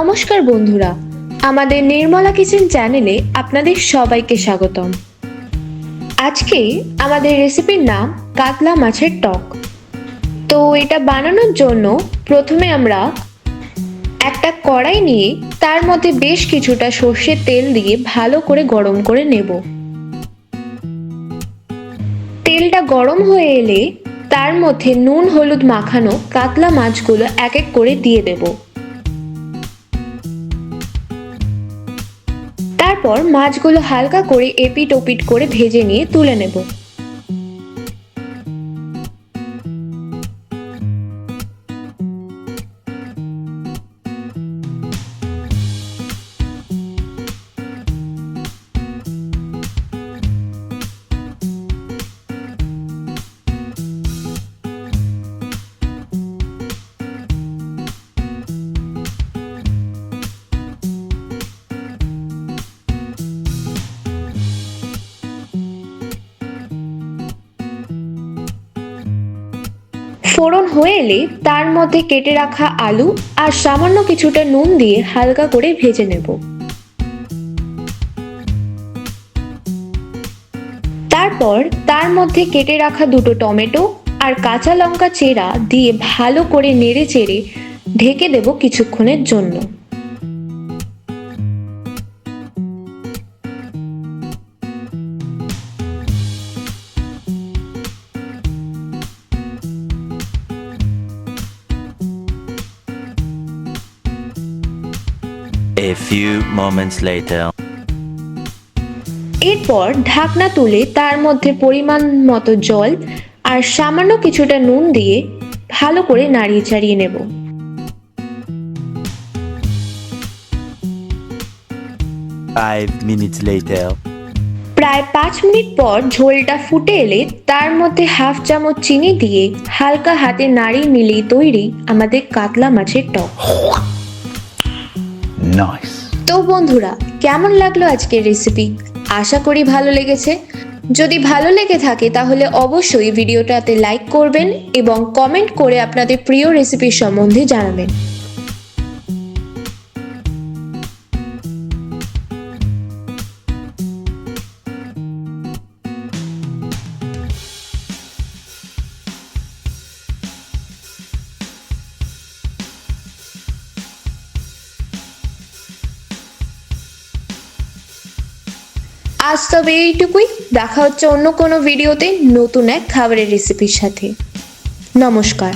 নমস্কার বন্ধুরা, আমাদের নির্মলা কিচেন চ্যানেলে আপনাদের সবাইকে স্বাগতম। আজকে আমাদের রেসিপির নাম কাতলা মাছের টক। তো এটা বানানোর জন্য প্রথমে আমরা একটা কড়াই নিয়ে তার মধ্যে বেশ কিছুটা সর্ষের তেল দিয়ে ভালো করে গরম করে নেব। তেলটা গরম হয়ে এলে তার মধ্যে নুন হলুদ মাখানো কাতলা মাছগুলো এক এক করে দিয়ে দেব। তারপর মাছগুলো হালকা করে এপিট ওপিট করে ভেজে নিয়ে তুলে নেব। ফোড়ন হয়ে এলে তার মধ্যে কেটে রাখা আলু আর সামান্য কিছুটা নুন দিয়ে হালকা করে ভেজে নেব। তারপর তার মধ্যে কেটে রাখা দুটো টমেটো আর কাঁচা লঙ্কা চেরা দিয়ে ভালো করে নেড়ে চেড়ে ঢেকে দেব কিছুক্ষণের জন্য। A few moments later. এরপর ঢাকনা তুলে তার মধ্যে পরিমাণ মতো জল আর সামান্য কিছুটা নুন দিয়ে ভালো করে নাড়িয়ে চাড়িয়ে নেব। 5 minutes later. প্রায় 5 মিনিট পর ঝোলটা ফুটে এলে তার মধ্যে হাফ চামচ চিনি দিয়ে হালকা হাতে নাড়িয়ে নিলেই তৈরি আমাদের কাতলা মাছের টক। Nice. তো বন্ধুরা, কেমন লাগলো আজকের রেসিপি? আশা করি ভালো লেগেছে। যদি ভালো লেগে থাকে তাহলে অবশ্যই ভিডিওটাতে লাইক করবেন এবং কমেন্ট করে আপনাদের প্রিয় রেসিপির সম্বন্ধে জানাবেন। আজ তবে এইটুকুই। দেখা হচ্ছে অন্য কোনো ভিডিওতে নতুন এক খাবারের রেসিপির সাথে। নমস্কার।